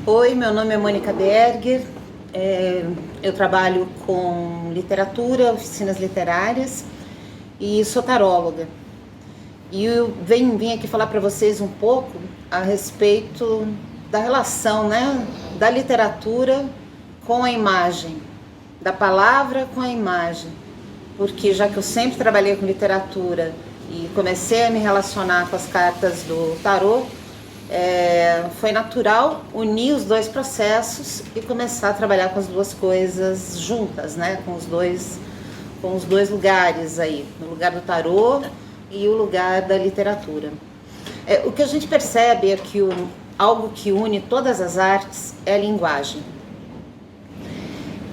Oi, meu nome é Mônica Berger, eu trabalho com literatura, oficinas literárias e sou taróloga. E eu vim aqui falar para vocês um pouco a respeito da relação, né, da literatura com a imagem, da palavra com a imagem. Porque já que eu sempre trabalhei com literatura e comecei a me relacionar com as cartas do tarô, foi natural unir os dois processos e começar a trabalhar com as duas coisas juntas, né? Com os dois lugares aí, o lugar do tarô e o lugar da literatura. O que a gente percebe é que algo que une todas as artes é a linguagem.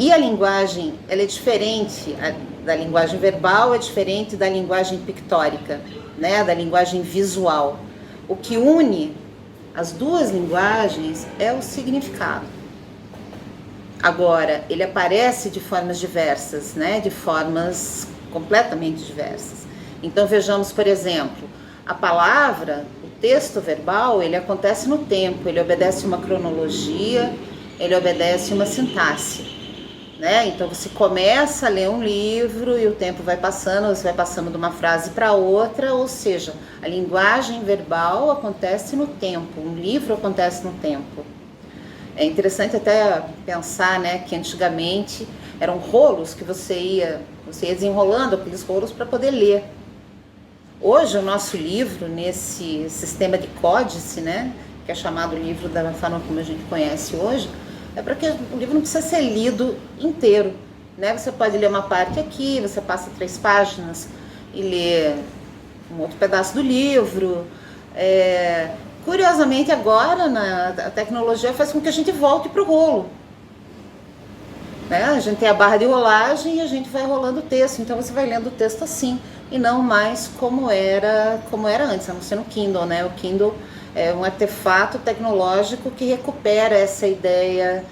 E a linguagem, ela é diferente da linguagem verbal, é diferente da linguagem pictórica, né? Da linguagem visual. O que une as duas linguagens é o significado. Agora, ele aparece de formas diversas, né? De formas completamente diversas. Então vejamos, por exemplo, a palavra, o texto verbal, ele acontece no tempo, ele obedece uma cronologia, ele obedece uma sintaxe, né? Então você começa a ler um livro e o tempo vai passando, você vai passando de uma frase para outra, ou seja, a linguagem verbal acontece no tempo, um livro acontece no tempo. É interessante até pensar, né, que antigamente eram rolos que você ia desenrolando aqueles rolos para poder ler. Hoje o nosso livro, nesse sistema de códice, né, que é chamado livro da forma como a gente conhece hoje, é para que o livro não precisa ser lido inteiro, né? Você pode ler uma parte aqui, você passa 3 páginas e lê um outro pedaço do livro. Curiosamente agora a tecnologia faz com que a gente volte para o rolo, né? A gente tem a barra de rolagem e a gente vai rolando o texto, então você vai lendo o texto assim e não mais como era antes, a não ser no Kindle, né? O Kindle é um artefato tecnológico que recupera essa ideia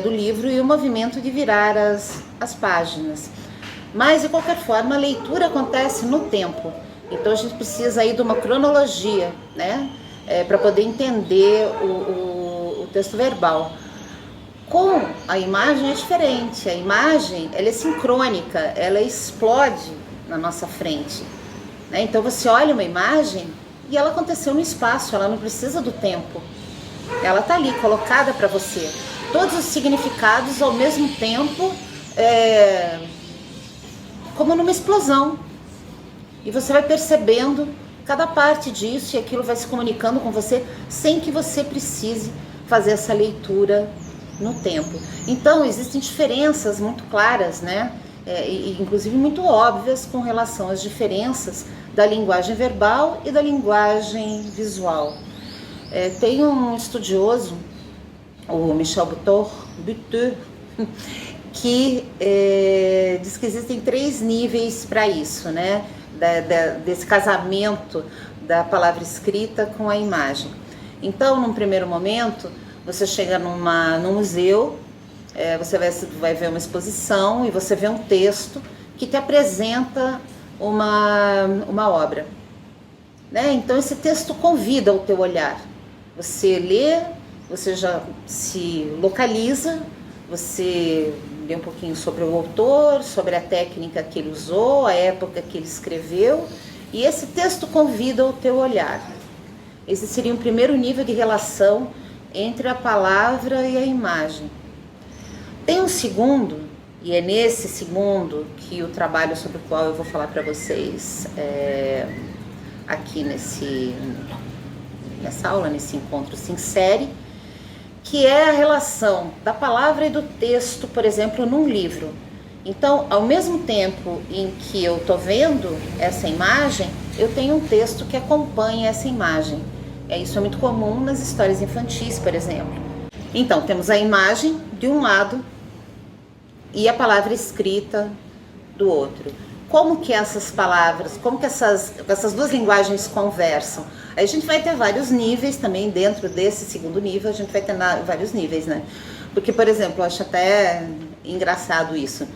do livro e o movimento de virar as páginas. Mas, de qualquer forma, a leitura acontece no tempo. Então, a gente precisa aí de uma cronologia, né? Para poder entender o texto verbal. Com a imagem é diferente. A imagem, ela é sincrônica, ela explode na nossa frente, né? Então, você olha uma imagem e ela aconteceu no espaço, ela não precisa do tempo. Ela está ali, colocada para você. Todos os significados ao mesmo tempo, como numa explosão. E você vai percebendo cada parte disso e aquilo vai se comunicando com você sem que você precise fazer essa leitura no tempo. Então, existem diferenças muito claras, né? E inclusive muito óbvias com relação às diferenças da linguagem verbal e da linguagem visual. Tem um estudioso, o Michel Butor, que diz que existem 3 níveis para isso, né? Desse casamento da palavra escrita com a imagem. Então, num primeiro momento, você chega num museu, você vai ver uma exposição e você vê um texto que te apresenta uma obra, né? Então esse texto convida o teu olhar. Você lê, você já se localiza, você lê um pouquinho sobre o autor, sobre a técnica que ele usou, a época que ele escreveu, e esse texto convida o teu olhar. Esse seria um primeiro nível de relação entre a palavra e a imagem. Tem um segundo, e é nesse segundo que o trabalho sobre o qual eu vou falar para vocês aqui nessa aula, nesse encontro se insere, que é a relação da palavra e do texto, por exemplo, num livro. Então, ao mesmo tempo em que eu estou vendo essa imagem, eu tenho um texto que acompanha essa imagem. Isso é muito comum nas histórias infantis, por exemplo. Então, temos a imagem de um lado e a palavra escrita do outro. Como que essas palavras, como que essas duas linguagens conversam? Aí a gente vai ter vários níveis também, dentro desse segundo nível, a gente vai ter vários níveis, né? Porque, por exemplo, eu acho até engraçado isso.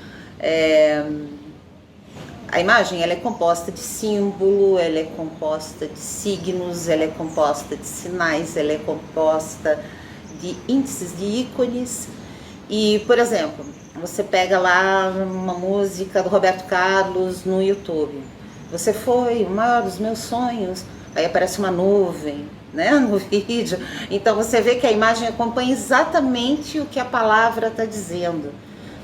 A imagem, ela é composta de símbolo, ela é composta de signos, ela é composta de sinais, ela é composta de índices, de ícones. E, por exemplo, você pega lá uma música do Roberto Carlos no YouTube. Você foi o maior dos meus sonhos. Aí aparece uma nuvem, né, no vídeo. Então você vê que a imagem acompanha exatamente o que a palavra está dizendo,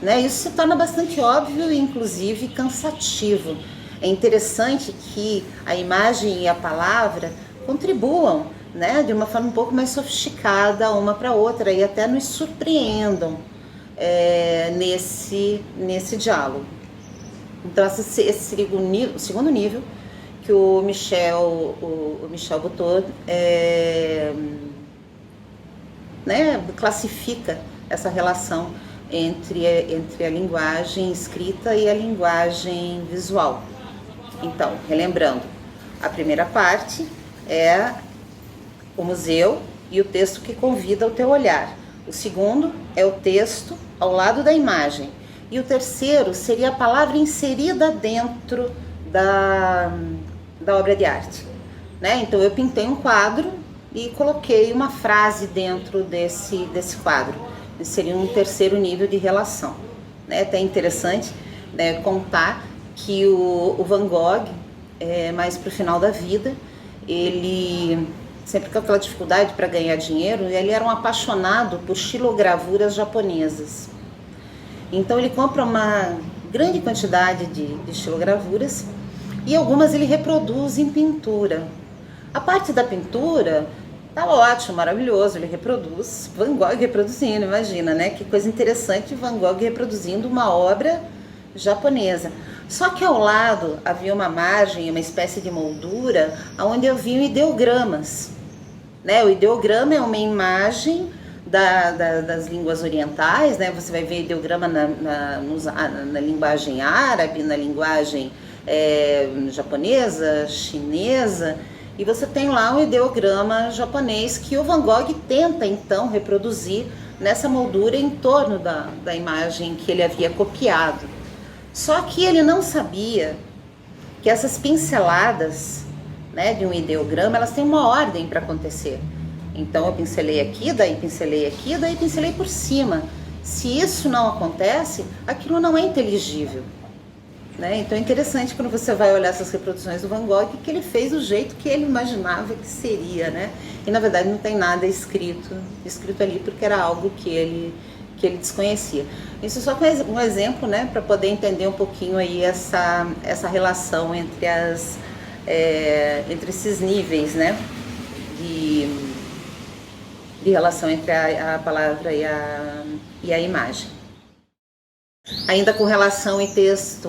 né? Isso se torna bastante óbvio e inclusive cansativo. É interessante que a imagem e a palavra contribuam, né, de uma forma um pouco mais sofisticada uma para outra e até nos surpreendam nesse diálogo. Então esse segundo nível que o Michel Buteau né, classifica essa relação entre a linguagem escrita e a linguagem visual. Então, relembrando, a primeira parte é o museu e o texto que convida ao teu olhar. O segundo é o texto ao lado da imagem. E o terceiro seria a palavra inserida dentro da obra de arte, né? Então eu pintei um quadro e coloquei uma frase dentro desse quadro. Esse seria um terceiro nível de relação, né? Até interessante, né, contar que o Van Gogh, mais para o final da vida, ele sempre com aquela dificuldade para ganhar dinheiro, ele era um apaixonado por xilogravuras japonesas. Então ele compra uma grande quantidade de xilogravuras e algumas ele reproduz em pintura. A parte da pintura tá ótimo, maravilhoso, ele reproduz, Van Gogh reproduzindo, imagina, né? Que coisa interessante, Van Gogh reproduzindo uma obra japonesa. Só que ao lado havia uma margem, uma espécie de moldura, onde eu vi ideogramas, né? O ideograma é uma imagem das línguas orientais, né? Você vai ver ideograma na linguagem árabe, na linguagem japonesa, chinesa, e você tem lá um ideograma japonês que o Van Gogh tenta então reproduzir nessa moldura em torno da imagem que ele havia copiado. Só que ele não sabia que essas pinceladas, né, de um ideograma, elas têm uma ordem para acontecer. Então eu pincelei aqui, daí pincelei aqui, daí pincelei por cima. Se isso não acontece, aquilo não é inteligível, né? Então é interessante quando você vai olhar essas reproduções do Van Gogh que ele fez do jeito que ele imaginava que seria, né? E na verdade não tem nada escrito ali porque era algo que ele desconhecia. Isso só com um exemplo, né, para poder entender um pouquinho aí essa relação entre esses níveis, né, de relação entre a palavra e a imagem. Ainda com relação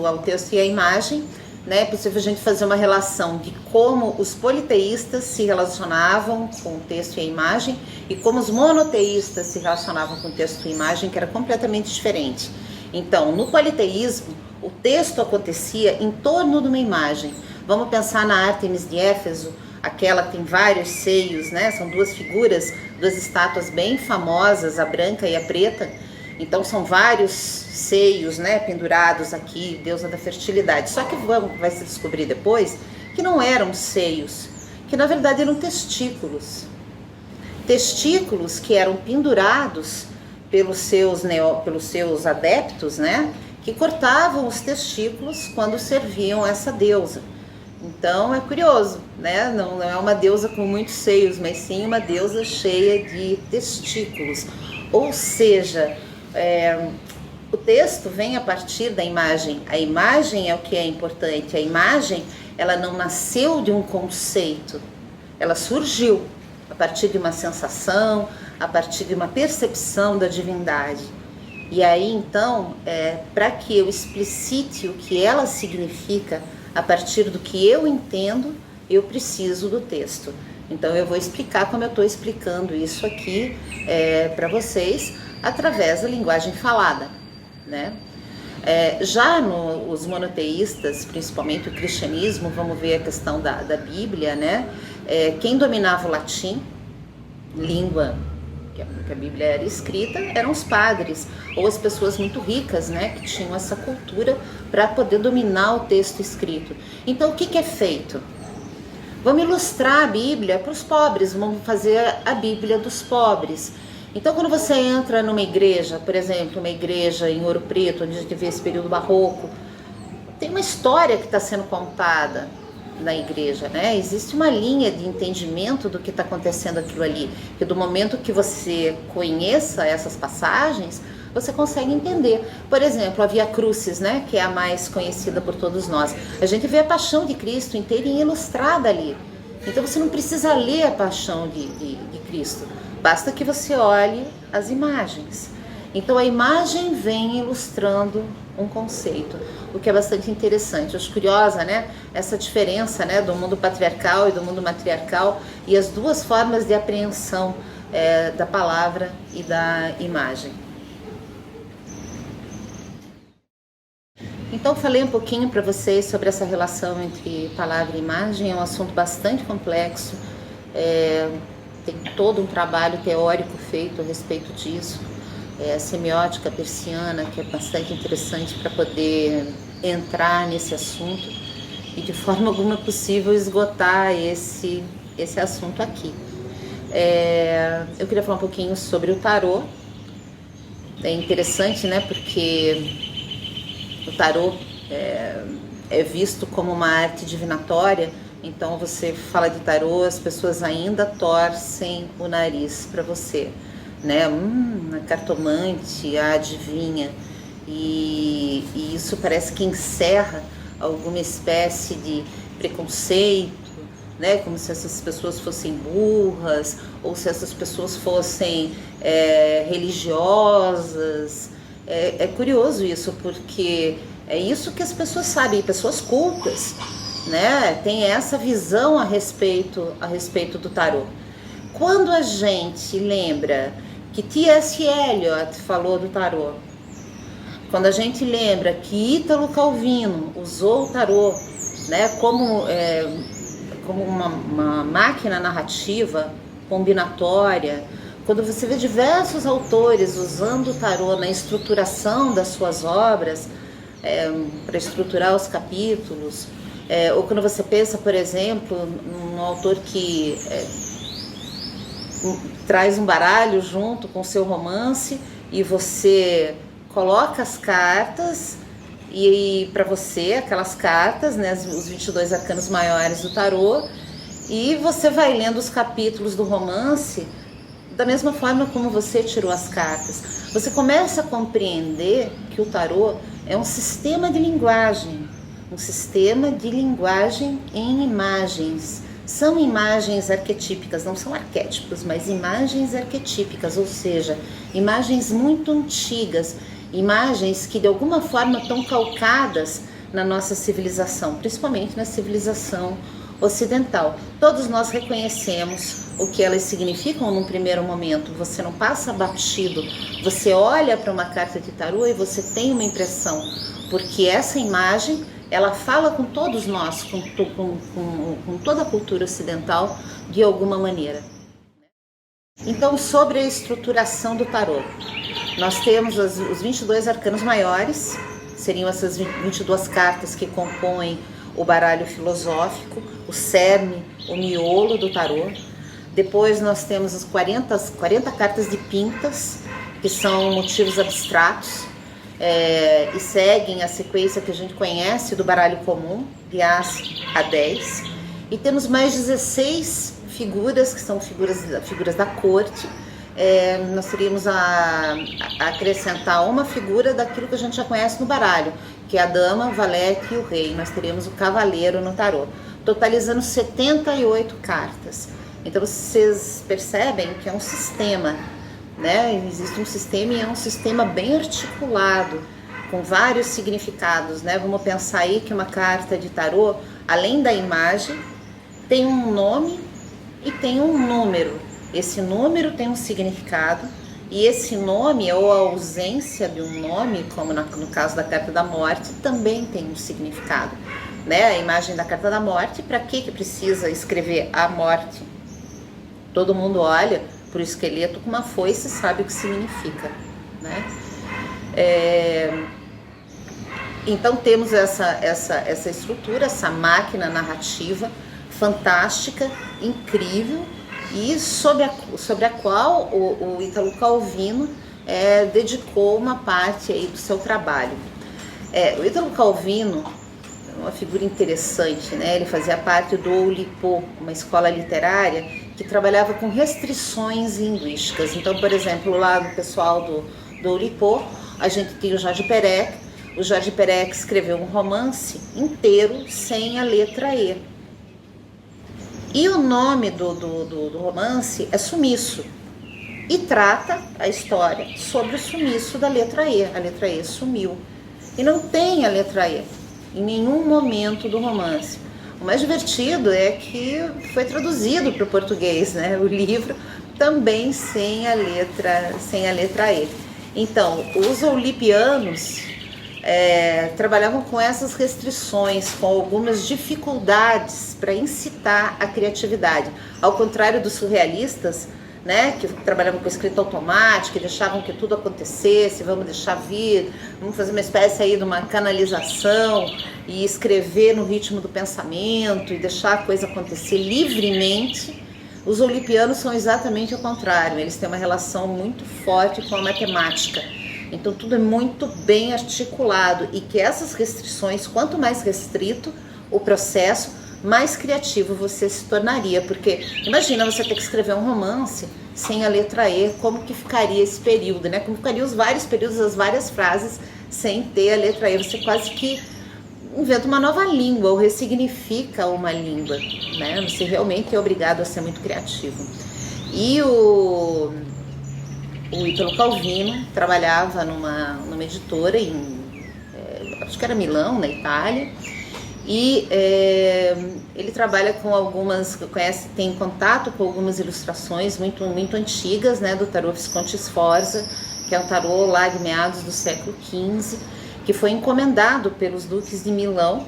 ao texto e à imagem, né, é possível a gente fazer uma relação de como os politeístas se relacionavam com o texto e a imagem e como os monoteístas se relacionavam com o texto e a imagem, que era completamente diferente. Então, no politeísmo, o texto acontecia em torno de uma imagem. Vamos pensar na Ártemis de Éfeso, aquela que tem vários seios, né? São duas figuras, duas estátuas bem famosas, a branca e a preta. Então são vários seios, né, pendurados aqui, deusa da fertilidade. Só que vai se descobrir depois que não eram seios, que na verdade eram testículos. Testículos que eram pendurados pelos seus adeptos, né, que cortavam os testículos quando serviam essa deusa. Então é curioso, né? Não é uma deusa com muitos seios, mas sim uma deusa cheia de testículos. Ou seja, o texto vem a partir da imagem. A imagem é o que é importante. A imagem, ela não nasceu de um conceito, ela surgiu a partir de uma sensação, a partir de uma percepção da divindade. E aí então, para que eu explicite o que ela significa a partir do que eu entendo, eu preciso do texto. Então eu vou explicar como eu estou explicando isso aqui para vocês através da linguagem falada, né? Já os monoteístas, principalmente o cristianismo, vamos ver a questão da Bíblia, né? Quem dominava o latim, língua que a Bíblia era escrita, eram os padres ou as pessoas muito ricas, né, que tinham essa cultura para poder dominar o texto escrito. Então o que é feito? Vamos ilustrar a Bíblia para os pobres, vamos fazer a Bíblia dos pobres. Então, quando você entra numa igreja, por exemplo, uma igreja em Ouro Preto, onde a gente vê esse período barroco, tem uma história que está sendo contada na igreja, né? Existe uma linha de entendimento do que está acontecendo aquilo ali, que do momento que você conheça essas passagens, você consegue entender. Por exemplo, a Via Crucis, né? Que é a mais conhecida por todos nós. A gente vê a Paixão de Cristo inteirinha ilustrada ali. Então você não precisa ler a Paixão de Cristo, basta que você olhe as imagens. Então a imagem vem ilustrando um conceito, o que é bastante interessante. Eu acho curiosa, né, essa diferença, né, do mundo patriarcal e do mundo matriarcal, e as duas formas de apreensão da palavra e da imagem. Então falei um pouquinho para vocês sobre essa relação entre palavra e imagem. É um assunto bastante complexo, tem todo um trabalho teórico feito a respeito disso. A semiótica persiana, que é bastante interessante para poder entrar nesse assunto e de forma alguma possível esgotar esse assunto aqui. Eu queria falar um pouquinho sobre o tarô. É interessante, né, porque o tarô é visto como uma arte divinatória. Então você fala de tarô, as pessoas ainda torcem o nariz para você, né? A cartomante, a adivinha, e isso parece que encerra alguma espécie de preconceito, né? Como se essas pessoas fossem burras, ou se essas pessoas fossem religiosas. É curioso isso, porque é isso que as pessoas sabem, pessoas cultas, né? Tem essa visão a respeito do tarô. Quando a gente lembra que T.S. Eliot falou do tarô, quando a gente lembra que Ítalo Calvino usou o tarô, né, como uma máquina narrativa combinatória, quando você vê diversos autores usando o tarô na estruturação das suas obras, para estruturar os capítulos, ou quando você pensa, por exemplo, num autor que traz um baralho junto com o seu romance e você coloca as cartas e para você aquelas cartas, né, os 22 arcanos maiores do tarô, e você vai lendo os capítulos do romance da mesma forma como você tirou as cartas. Você começa a compreender que o tarô é um sistema de linguagem em imagens. São imagens arquetípicas, não são arquétipos, mas imagens arquetípicas, ou seja, imagens muito antigas, imagens que de alguma forma estão calcadas na nossa civilização, principalmente na civilização ocidental. Todos nós reconhecemos o que elas significam num primeiro momento, você não passa batido, você olha para uma carta de tarô e você tem uma impressão, porque essa imagem ela fala com todos nós, com toda a cultura ocidental, de alguma maneira. Então, sobre a estruturação do tarô, nós temos os 22 arcanos maiores, seriam essas 22 cartas que compõem o baralho filosófico, o cerne, o miolo do tarô. Depois nós temos as 40 cartas de pintas, que são motivos abstratos, e seguem a sequência que a gente conhece do baralho comum, de As a 10. E temos mais 16 figuras, que são figuras da corte. Nós teríamos a acrescentar uma figura daquilo que a gente já conhece no baralho, que é a dama, o valete e o rei. Nós teríamos o cavaleiro no tarô, totalizando 78 cartas. Então vocês percebem que é um sistema, né? Existe um sistema e é um sistema bem articulado, com vários significados, né? Vamos pensar aí que uma carta de tarô, além da imagem, tem um nome e tem um número. Esse número tem um significado, e esse nome ou a ausência de um nome, como no caso da carta da morte, também tem um significado, né? A imagem da carta da morte, para que precisa escrever a morte? Todo mundo olha para o esqueleto com uma foice e sabe o que significa, né? Então temos essa estrutura, essa máquina narrativa fantástica, incrível, e sobre a qual o Ítalo Calvino dedicou uma parte aí do seu trabalho. O Ítalo Calvino é uma figura interessante, né? Ele fazia parte do Oulipo, uma escola literária que trabalhava com restrições linguísticas. Então, por exemplo, lá do pessoal do Oulipo, a gente tem o Jorge Perec. O Jorge Perec escreveu um romance inteiro sem a letra E. E o nome do romance é Sumiço. E trata a história sobre o sumiço da letra E. A letra E sumiu. E não tem a letra E em nenhum momento do romance. O mais divertido é que foi traduzido para o português, né? O livro também sem a letra E. Então, os oulipianos trabalhavam com essas restrições, com algumas dificuldades para incitar a criatividade. Ao contrário dos surrealistas, né, que trabalhavam com escrita automática, que deixavam que tudo acontecesse, vamos deixar vir, vamos fazer uma espécie aí de uma canalização e escrever no ritmo do pensamento e deixar a coisa acontecer livremente. Os oulipianos são exatamente o contrário, eles têm uma relação muito forte com a matemática. Então tudo é muito bem articulado e que essas restrições, quanto mais restrito o processo, mais criativo você se tornaria, porque imagina você ter que escrever um romance sem a letra E, como que ficaria esse período, né? Como ficariam os vários períodos, as várias frases sem ter a letra E, você quase que inventa uma nova língua ou ressignifica uma língua, né? Você realmente é obrigado a ser muito criativo. E o Ítalo Calvino trabalhava numa editora acho que era Milão, na Itália, e ele trabalha com algumas, tem contato com algumas ilustrações muito, muito antigas, né, do tarô Visconti Sforza, que é um tarô lá de meados do século XV, que foi encomendado pelos duques de Milão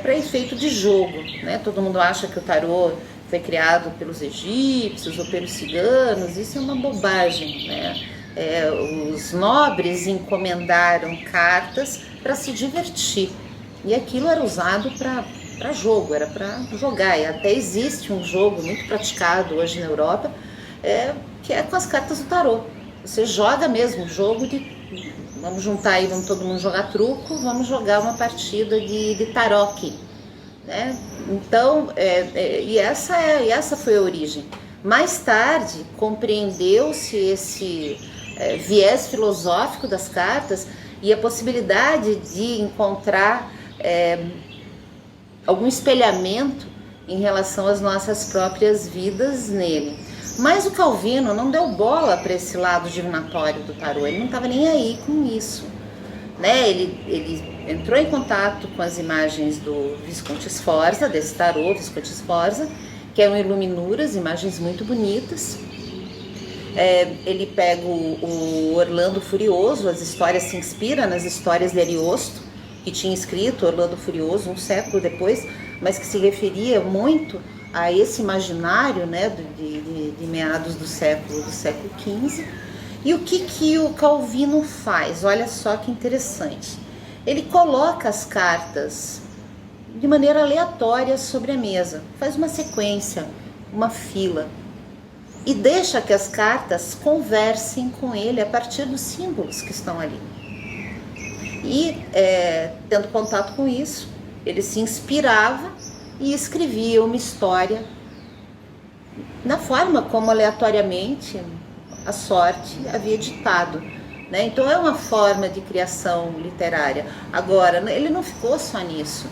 para efeito de jogo, né? Todo mundo acha que o tarô foi criado pelos egípcios ou pelos ciganos, isso é uma bobagem, né? Os nobres encomendaram cartas para se divertir, e aquilo era usado para jogo, era para jogar, e até existe um jogo muito praticado hoje na Europa, que é com as cartas do tarô. Você joga mesmo, jogo de, vamos juntar aí, vamos todo mundo jogar truco, vamos jogar uma partida de taroque, né? Então, e essa foi a origem. Mais tarde, compreendeu-se esse viés filosófico das cartas e a possibilidade de encontrar algum espelhamento em relação às nossas próprias vidas nele. Mas o Calvino não deu bola para esse lado divinatório do tarô, ele não estava nem aí com isso, né? Ele entrou em contato com as imagens do Visconti Sforza, desse tarô Visconti Sforza, que eram iluminuras, imagens muito bonitas. Ele pega o Orlando Furioso, as histórias se inspiram nas histórias de Ariosto, que tinha escrito Orlando Furioso um século depois, mas que se referia muito a esse imaginário, né, de meados do século XV. E o que o Calvino faz? Olha só que interessante. Ele coloca as cartas de maneira aleatória sobre a mesa, faz uma sequência, uma fila, e deixa que as cartas conversem com ele a partir dos símbolos que estão ali. E, tendo contato com isso, ele se inspirava e escrevia uma história na forma como aleatoriamente a sorte havia ditado, né? Então é uma forma de criação literária. Agora, ele não ficou só nisso.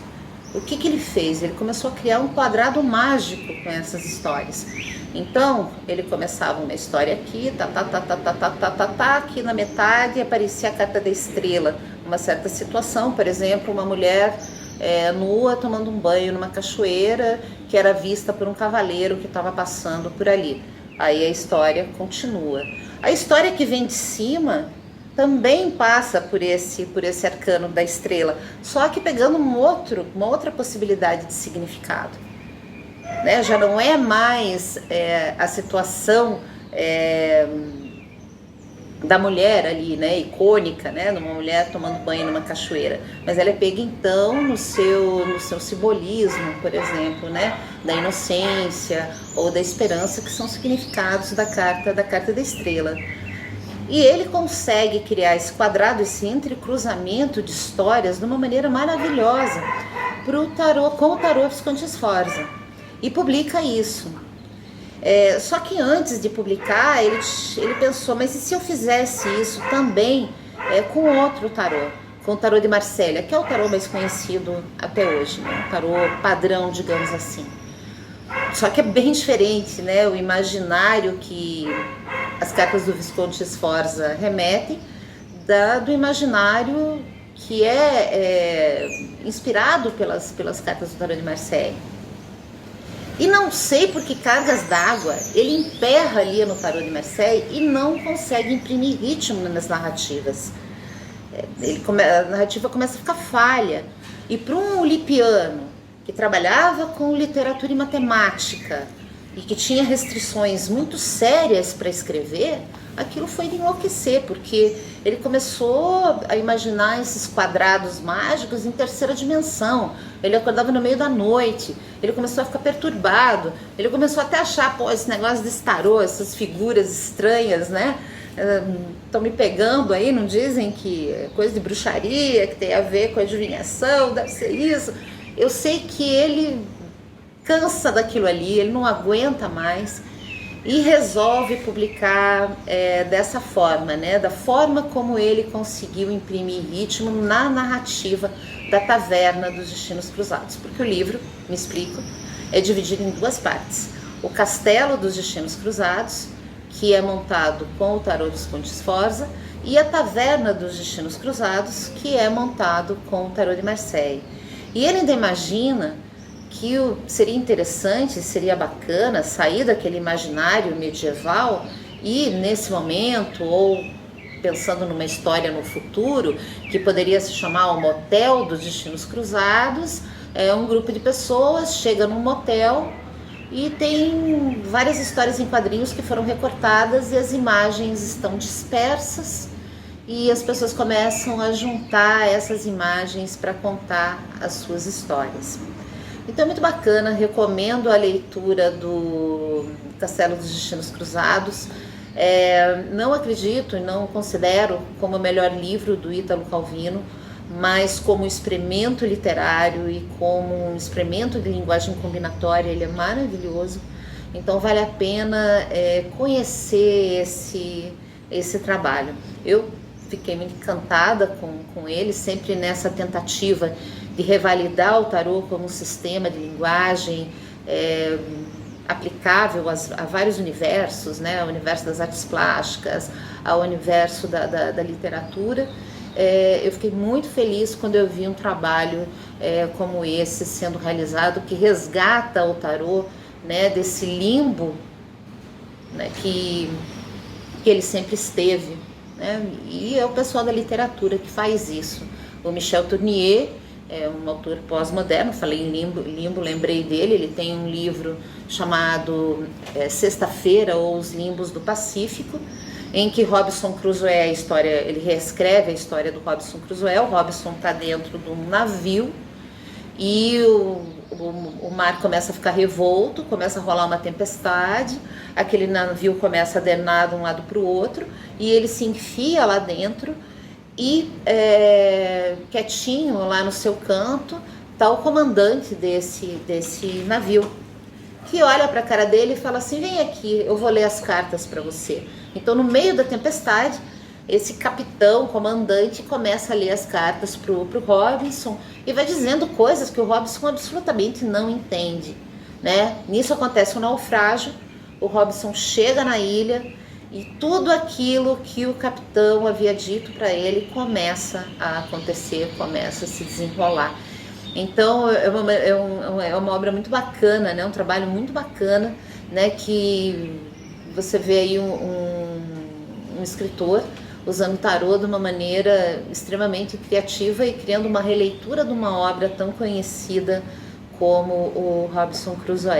O que ele fez? Ele começou a criar um quadrado mágico com essas histórias. Então, ele começava uma história aqui, aqui na metade aparecia a carta da estrela, uma certa situação, por exemplo, uma mulher nua tomando um banho numa cachoeira que era vista por um cavaleiro que estava passando por ali. Aí a história continua. A história que vem de cima também passa por esse arcano da estrela, só que pegando uma outra possibilidade de significado, né? Já não é mais a situação da mulher ali, né, icônica, né, numa mulher tomando banho numa cachoeira, mas ela é pega então no seu simbolismo, por exemplo, né, da inocência ou da esperança, que são significados da carta da estrela. E ele consegue criar esse quadrado, esse entrecruzamento de histórias de uma maneira maravilhosa pro tarô, com o tarô Visconti Sforza, e publica isso. Só que antes de publicar, ele pensou, mas e se eu fizesse isso também com outro tarô, com o tarô de Marsella, que é o tarô mais conhecido até hoje, né? O tarô padrão, digamos assim. Só que é bem diferente, né? O imaginário que as cartas do Visconti Sforza remetem do imaginário que é inspirado pelas cartas do tarô de Marsella. E não sei por que cargas d'água ele emperra ali no tarô de Marsella e não consegue imprimir ritmo nas narrativas. A narrativa começa a ficar falha. E para um lipiano que trabalhava com literatura e matemática e que tinha restrições muito sérias para escrever, aquilo foi de enlouquecer, porque ele começou a imaginar esses quadrados mágicos em terceira dimensão. Ele acordava no meio da noite, ele começou a ficar perturbado, ele começou até a achar, pô, esse negócio de tarô, essas figuras estranhas, né? Estão me pegando aí, não dizem que é coisa de bruxaria, que tem a ver com adivinhação, deve ser isso. Eu sei que ele cansa daquilo ali, ele não aguenta mais e resolve publicar dessa forma, né? Da forma como ele conseguiu imprimir ritmo na narrativa da Taverna dos Destinos Cruzados, porque o livro, me explico, é dividido em duas partes: o Castelo dos Destinos Cruzados, que é montado com o tarô Visconti Sforza, e a Taverna dos Destinos Cruzados, que é montado com o tarô de Marsella. E ele ainda imagina que seria interessante, seria bacana sair daquele imaginário medieval e nesse momento, ou pensando numa história no futuro, que poderia se chamar o Motel dos Destinos Cruzados, um grupo de pessoas chega num motel e tem várias histórias em quadrinhos que foram recortadas e as imagens estão dispersas e as pessoas começam a juntar essas imagens para contar as suas histórias. Então é muito bacana, recomendo a leitura do Castelo dos Destinos Cruzados. Não acredito e não considero como o melhor livro do Ítalo Calvino, mas como experimento literário e como um experimento de linguagem combinatória, ele é maravilhoso. Então vale a pena conhecer esse trabalho. Eu fiquei muito encantada com ele, sempre nessa tentativa de revalidar o tarô como um sistema de linguagem aplicável a vários universos, né? Ao universo das artes plásticas, ao universo da literatura. Eu fiquei muito feliz quando eu vi um trabalho como esse sendo realizado, que resgata o tarô, né, desse limbo, né, que ele sempre esteve, né? E é o pessoal da literatura que faz isso. O Michel Tournier é um autor pós-moderno, falei em limbo, lembrei dele. Ele tem um livro chamado Sexta-feira ou Os Limbos do Pacífico, em que Robinson Crusoe ele reescreve a história do Robinson Crusoe. O Robinson está dentro de um navio e o mar começa a ficar revolto, começa a rolar uma tempestade, aquele navio começa a denar de um lado para o outro e ele se enfia lá dentro e quietinho lá no seu canto está o comandante desse navio, que olha para a cara dele e fala assim: vem aqui, eu vou ler as cartas para você. Então, no meio da tempestade, esse capitão, comandante, começa a ler as cartas pro Robinson e vai dizendo coisas que o Robinson absolutamente não entende, né? Nisso acontece um naufrágio, o Robinson chega na ilha e tudo aquilo que o capitão havia dito para ele começa a acontecer, começa a se desenrolar. Então é uma obra muito bacana, né? Um trabalho muito bacana, né? Que você vê aí um escritor usando tarô de uma maneira extremamente criativa e criando uma releitura de uma obra tão conhecida como o Robinson Crusoe.